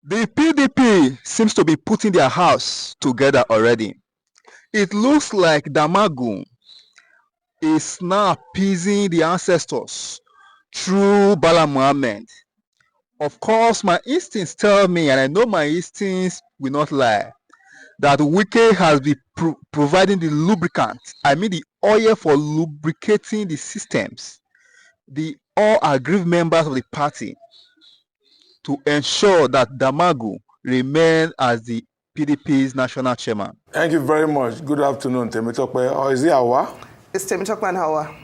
The PDP seems to be putting their house together already. It looks like Damagun is now appeasing the ancestors through Bala Muhammad. Of course, my instincts tell me, and I know my instincts will not lie, that Wike has been providing the lubricant, I mean the oil for lubricating the systems, the all aggrieved members of the party, to ensure that Damagu remain as the PDP's national chairman. Thank you very much. Good afternoon, Temitope. Or is it Awa? It's Temitope and Hawa.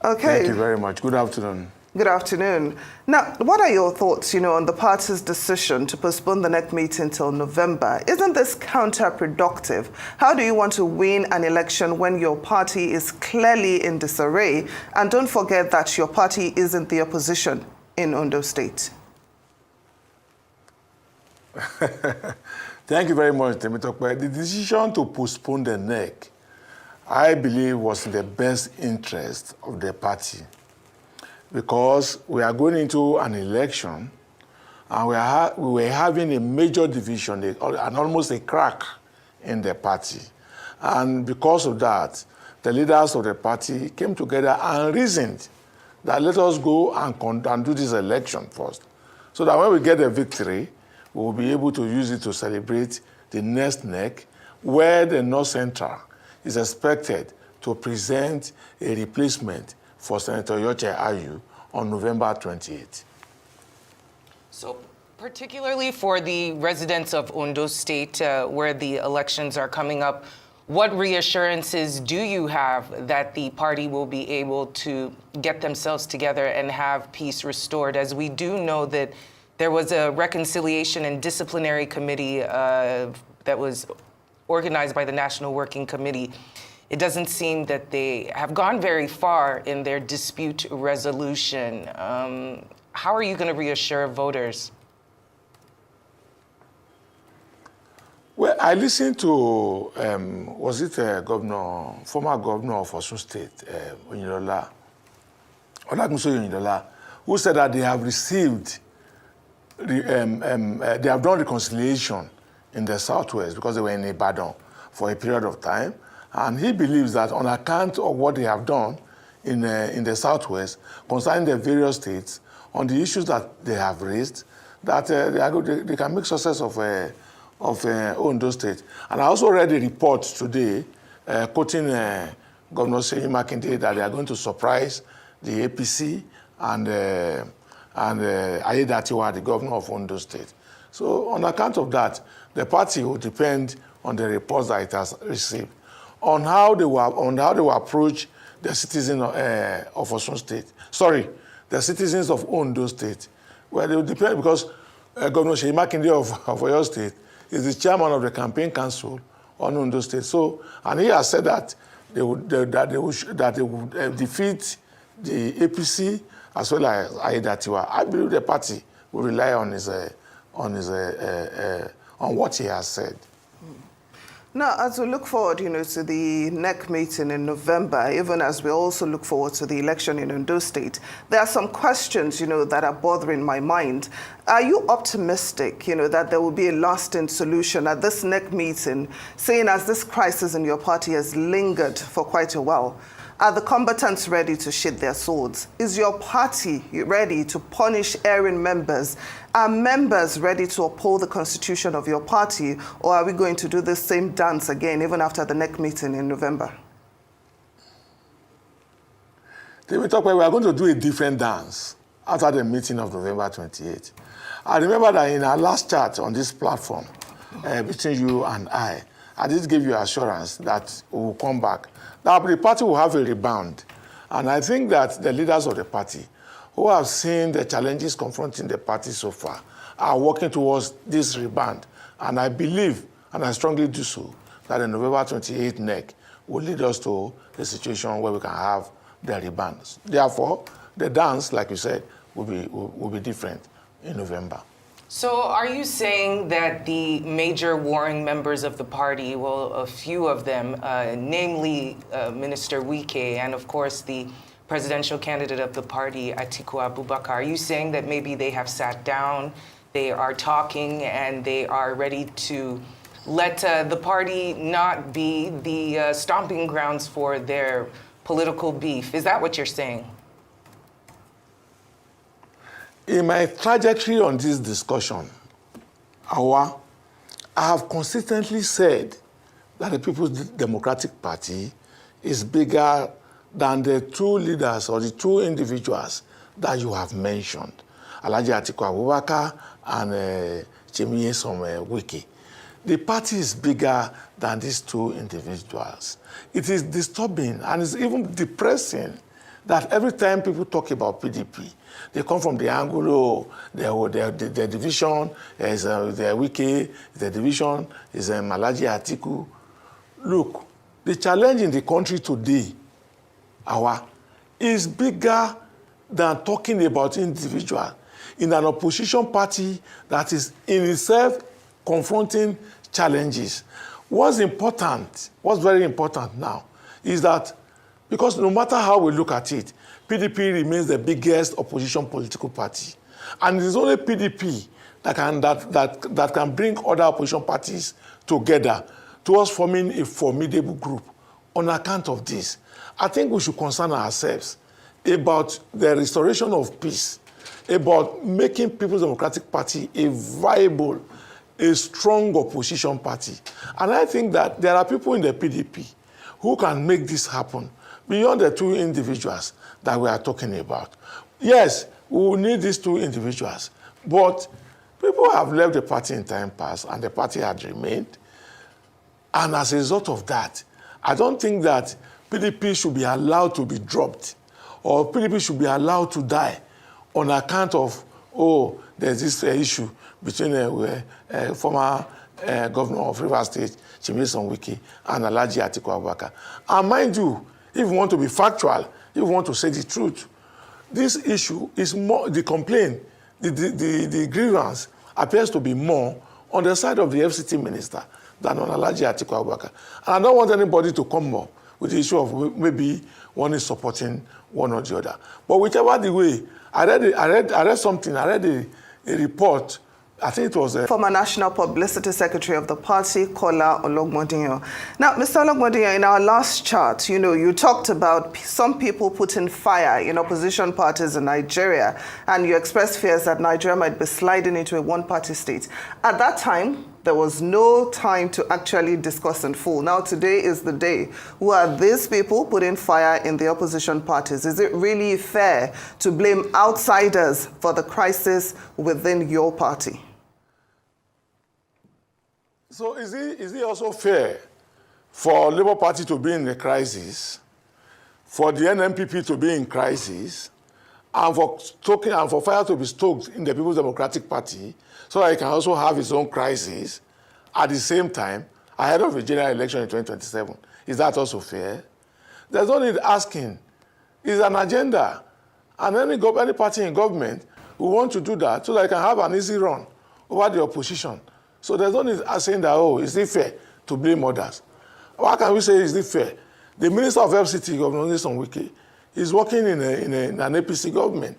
Okay. Thank you very much. Good afternoon. Good afternoon. Now, what are your thoughts, on the party's decision to postpone the NEC meeting till November? Isn't this counterproductive? How do you want to win an election when your party is clearly in disarray? And don't forget that your party isn't the opposition in Ondo State. Thank you very much, Temitope. The decision to postpone the NEC, I believe, was in the best interest of the party, because we are going into an election and we were having a major division and almost a crack in the party. And because of that, the leaders of the party came together and reasoned that let us go and do this election first, so that when we get a victory, we will be able to use it to celebrate the next NEC, where the North Central is expected to present a replacement for Senator Yoche Ayu on November 28th. So particularly for the residents of Ondo State, where the elections are coming up, what reassurances do you have that the party will be able to get themselves together and have peace restored? As we do know that there was a reconciliation and disciplinary committee that was organized by the National Working Committee. It doesn't seem that they have gone very far in their dispute resolution. How are you going to reassure voters? Well, I listened to, was it former governor of Osun State, Ologbondiyan, Ologbondiyan, who said that they have received, they have done reconciliation in the Southwest because they were in Ibadan for a period of time. And he believes that on account of what they have done in the Southwest concerning the various states, on the issues that they have raised, that they can make success of Ondo State. And I also read a report today quoting Governor Seyi Makinde that they are going to surprise the APC and Ayedatiwa, the governor of Ondo State. So on account of that, the party will depend on the reports that it has received on how they will approach the citizens of Osun State. Sorry, the citizens of Ondo State. Well, they will depend, because Governor Seyi Makinde of Oyo State is the chairman of the campaign council on Ondo State. So, and he has said that they would defeat the APC as well as Ayedatiwa. I believe the party will rely on what he has said. Now, as we look forward, to the NEC meeting in November, even as we also look forward to the election in Ondo State, there are some questions, that are bothering my mind. Are you optimistic, that there will be a lasting solution at this NEC meeting, seeing as this crisis in your party has lingered for quite a while? Are the combatants ready to shed their swords? Is your party ready to punish erring members? Are members ready to uphold the constitution of your party? Or are we going to do the same dance again, even after the NEC meeting in November? We are going to do a different dance after the meeting of November 28th. I remember that in our last chat on this platform, between you and I did give you assurance that we will come back. Now, the party will have a rebound. And I think that the leaders of the party who have seen the challenges confronting the party so far are working towards this rebound. And I believe, and I strongly do so, that the November 28th NEC will lead us to a situation where we can have the rebound. Therefore, the dance, like you said, will be different in November. So are you saying that the major warring members of the party, well, a few of them, namely Minister Wike and, of course, the presidential candidate of the party, Atiku Abubakar. Are you saying that maybe they have sat down, they are talking, and they are ready to let the party not be the stomping grounds for their political beef? Is that what you're saying? In my trajectory on this discussion, I have consistently said that the People's Democratic Party is bigger than the two leaders or the two individuals that you have mentioned, Alhaji Atiku Abubakar and Nyesom Wike. The party is bigger than these two individuals. It is disturbing and it's even depressing that every time people talk about PDP, they come from the angle, the division is the Wike, the division is Alhaji Atiku. Look, the challenge in the country today, is bigger than talking about individual in an opposition party that is in itself confronting challenges. What's very important now, is that because no matter how we look at it, PDP remains the biggest opposition political party. And it is only PDP that can bring other opposition parties together towards forming a formidable group. On account of this, I think we should concern ourselves about the restoration of peace, about making People's Democratic Party a viable, a strong opposition party. And I think that there are people in the PDP who can make this happen beyond the two individuals that we are talking about. Yes, we will need these two individuals, but people have left the party in time past and the party had remained. And as a result of that, I don't think that PDP should be allowed to be dropped or PDP should be allowed to die on account of, there's this issue between former governor of Rivers State, Nyesom Wike, and Alhaji Atiku Abubakar. And mind you, if you want to be factual, if you want to say the truth, this issue is more, the complaint, the grievance appears to be more on the side of the FCT minister than on Alhaji Atiku Abubakar. And I don't want anybody to come up with the issue of maybe one is supporting one or the other. But whichever the way, I read something, I read a report, I think it was former National Publicity Secretary of the party, Kola Ologbondiyan. Now, Mr. Ologbondiyan, in our last chat, you talked about some people putting fire in opposition parties in Nigeria, and you expressed fears that Nigeria might be sliding into a one-party state. At that time, there was no time to actually discuss in full. Now, today is the day. Who are these people putting fire in the opposition parties? Is it really fair to blame outsiders for the crisis within your party? So is it also fair for Labour Party to be in a crisis, for the NMPP to be in crisis, and for fire to be stoked in the People's Democratic Party so that it can also have its own crisis at the same time ahead of the general election in 2027? Is that also fair? There's no need asking. It's an agenda. And any party in government will want to do that so that it can have an easy run over the opposition. So there's no need saying that, is it fair to blame others? Why can we say, is it fair? The Minister of FCT, Governor Nyesom Wike, is working in an APC government.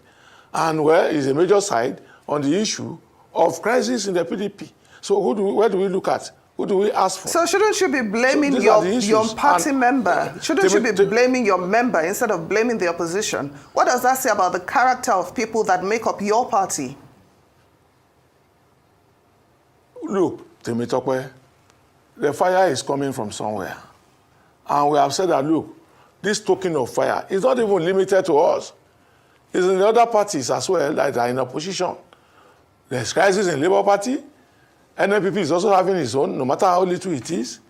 And is a major side on the issue of crisis in the PDP. So where do we look at? Who do we ask for? So shouldn't you be blaming your party member? Shouldn't you be blaming your member instead of blaming the opposition? What does that say about the character of people that make up your party? Look, Temitope, the fire is coming from somewhere. And we have said that, look, this token of fire is not even limited to us. It's in the other parties as well that are in opposition. There's crisis in Labour Party. NMPP is also having its own, no matter how little it is.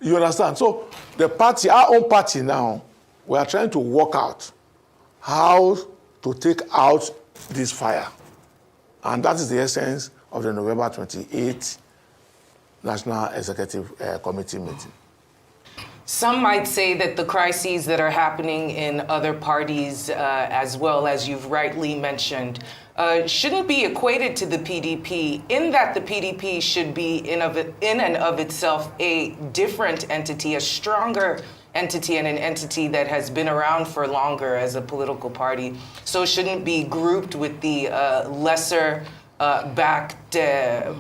You understand? So the party, our own party now, we are trying to work out how to take out this fire. And that is the essence of the November 28th National Executive Committee meeting. Some might say that the crises that are happening in other parties, as well as you've rightly mentioned, shouldn't be equated to the PDP, in that the PDP should be in and of itself a different entity, a stronger entity and an entity that has been around for longer as a political party. So it shouldn't be grouped with the lesser backed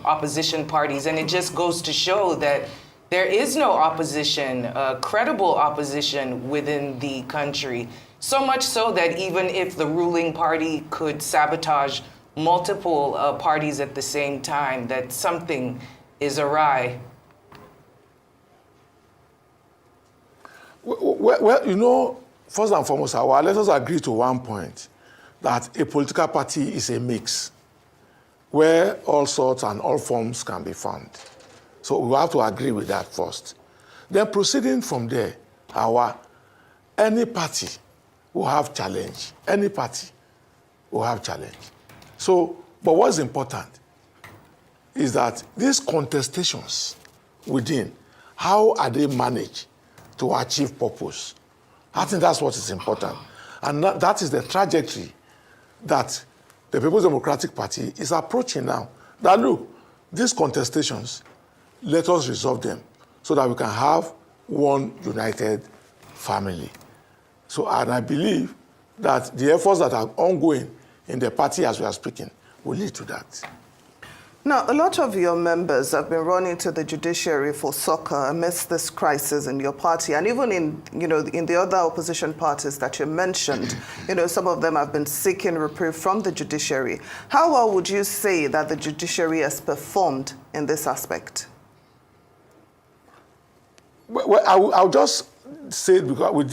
opposition parties. And it just goes to show that there is no opposition, credible opposition within the country. So much so that even if the ruling party could sabotage multiple parties at the same time, that something is awry. Well, you know, first and foremost, let us agree to one point, that a political party is a mix where all sorts and all forms can be found. So we have to agree with that first. Then proceeding from there, any party will have challenge. Any party will have challenge. So, but what's important is that these contestations within, how are they managed to achieve purpose? I think that's what is important. And that is the trajectory that the People's Democratic Party is approaching now. That look, these contestations, let us resolve them so that we can have one united family. So, and I believe that the efforts that are ongoing in the party as we are speaking will lead to that. Now, a lot of your members have been running to the judiciary for succor amidst this crisis in your party, and even in, in the other opposition parties that you mentioned, some of them have been seeking reprieve from the judiciary. How well would you say that the judiciary has performed in this aspect? Well, I'll just say it because with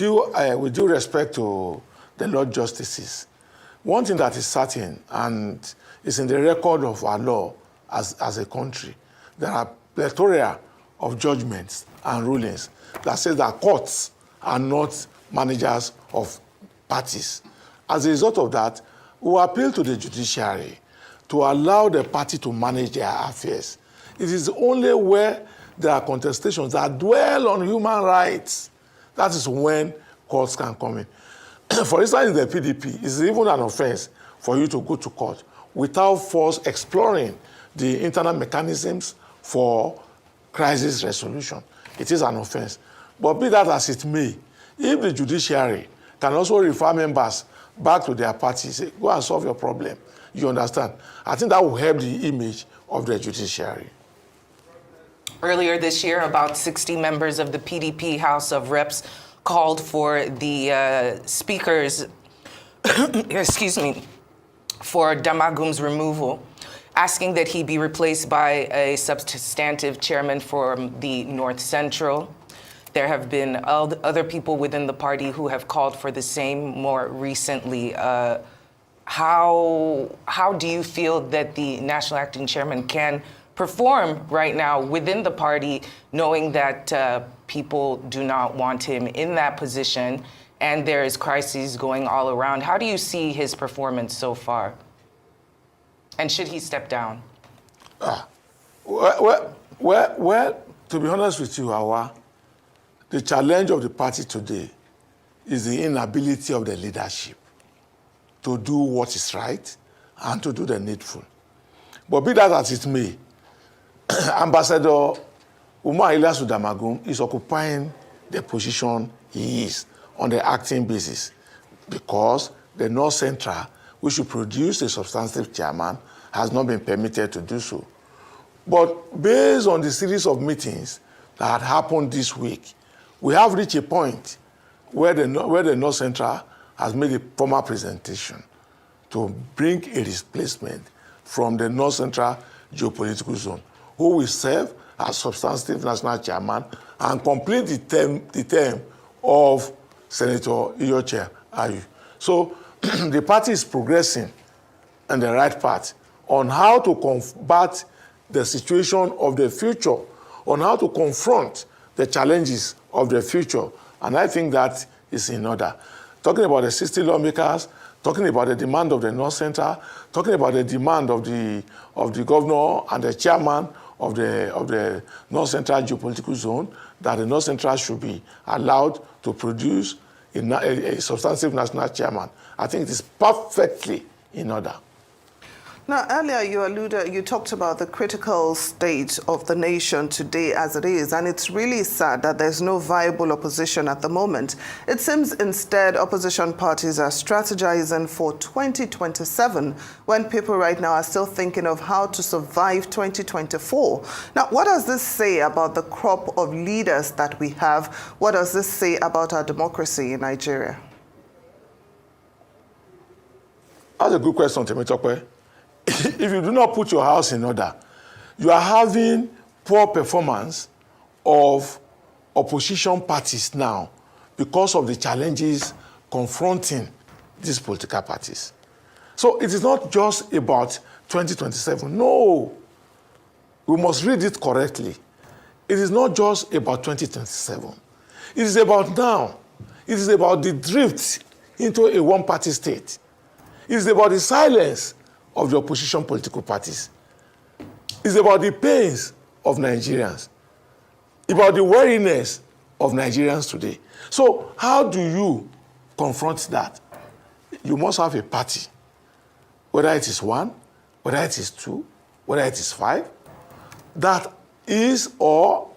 due respect to the Lord Justices, one thing that is certain and is in the record of our law as a country, there are plethora of judgments and rulings that say that courts are not managers of parties. As a result of that, we appeal to the judiciary to allow the party to manage their affairs. It is only where there are contestations that dwell on human rights, that is when courts can come in. For instance, in the PDP, it's even an offense for you to go to court without first exploring the internal mechanisms for crisis resolution. It is an offense. But be that as it may, if the judiciary can also refer members back to their party, say, go and solve your problem, you understand? I think that will help the image of the judiciary. Earlier this year, about 60 members of the PDP House of Reps called for the speakers, excuse me, for Damagum's removal, asking that he be replaced by a substantive chairman for the North Central. There have been other people within the party who have called for the same more recently. How do you feel that the national acting chairman can perform right now within the party, knowing that people do not want him in that position and there is crises going all around? How do you see his performance so far? And should he step down? Well, to be honest with you, the challenge of the party today is the inability of the leadership to do what is right and to do the needful. But be that as it may, Ambassador Umar Ilyasu Damagum is occupying the position he is on the acting basis because the North Central, which should produce a substantive chairman, has not been permitted to do so. But based on the series of meetings that had happened this week, we have reached a point where the North Central has made a formal presentation to bring a replacement from the North Central geopolitical zone, who will serve as substantive national chairman and complete the term of Senator Iyorchia Ayu. So the party is progressing in the right path on how to combat the situation of the future, on how to confront the challenges of the future. And I think that is in order. Talking about the 60 lawmakers, talking about the demand of the North Central, talking about the demand of the governor and the chairman of the North Central geopolitical zone, that the North Central should be allowed to produce a substantive national chairman. I think it is perfectly in order. Now, earlier you talked about the critical state of the nation today as it is, and it's really sad that there's no viable opposition at the moment. It seems instead opposition parties are strategizing for 2027 when people right now are still thinking of how to survive 2024. Now, what does this say about the crop of leaders that we have? What does this say about our democracy in Nigeria? That's a good question, Temitope. If you do not put your house in order, you are having poor performance of opposition parties now because of the challenges confronting these political parties. So it is not just about 2027. No, we must read it correctly. It is not just about 2027. It is about now. It is about the drift into a one-party state. It is about the silence of the opposition political parties. It's about the pains of Nigerians, about the weariness of Nigerians today. So how do you confront that? You must have a party, whether it is one, whether it is two, whether it is five, that is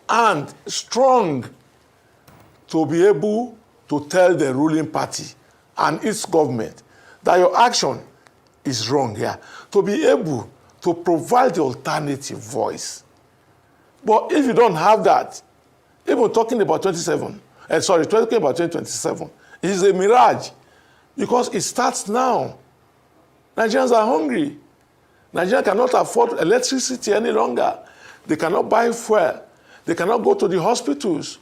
and strong to be able to tell the ruling party and its government that your action is wrong here, to be able to provide the alternative voice. But if you don't have that, even talking about talking about 2027, it is a mirage because it starts now. Nigerians are hungry. Nigerians cannot afford electricity any longer. They cannot buy fuel. They cannot go to the hospitals.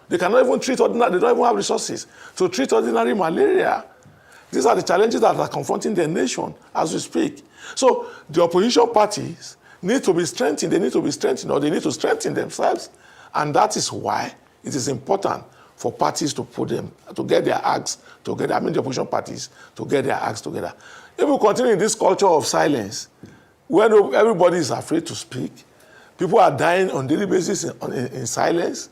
They cannot even treat ordinary, they don't even have resources to treat ordinary malaria. These are the challenges that are confronting the nation as we speak. So the opposition parties need to be strengthened. They need to be strengthened, or they need to strengthen themselves. And that is why it is important for parties to get their acts together. I mean the opposition parties to get their acts together. If we continue in this culture of silence, when everybody is afraid to speak, people are dying on a daily basis in silence,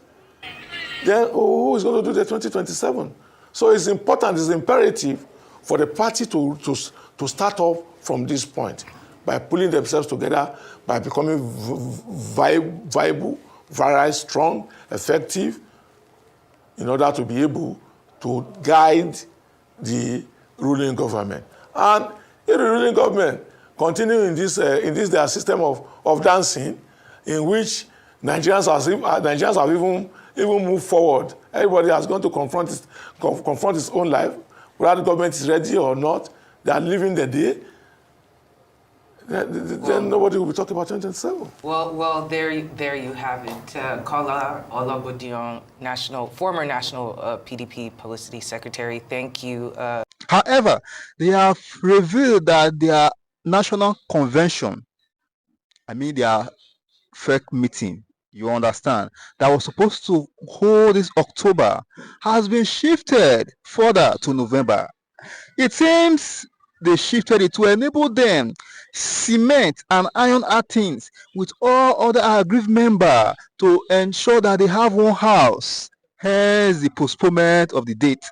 then who is going to do the 2027? So it's important, it's imperative for the party to start off from this point by pulling themselves together, by becoming viable, very strong, effective, in order to be able to guide the ruling government. And if the ruling government continue in this their system of dancing, in which Nigerians have even moved forward, everybody has gone to confront his own life, whether the government is ready or not, they are living the day, then nobody will be talking about 2027. Well, there you have it. Kola Ologbondiyan, former national PDP publicity secretary. Thank you. However, they have revealed that their national convention, their fake meeting, you understand, that was supposed to hold this October, has been shifted further to November. It seems they shifted it to enable them cement and iron out things with all other aggrieved members to ensure that they have one house. Hence the postponement of the date.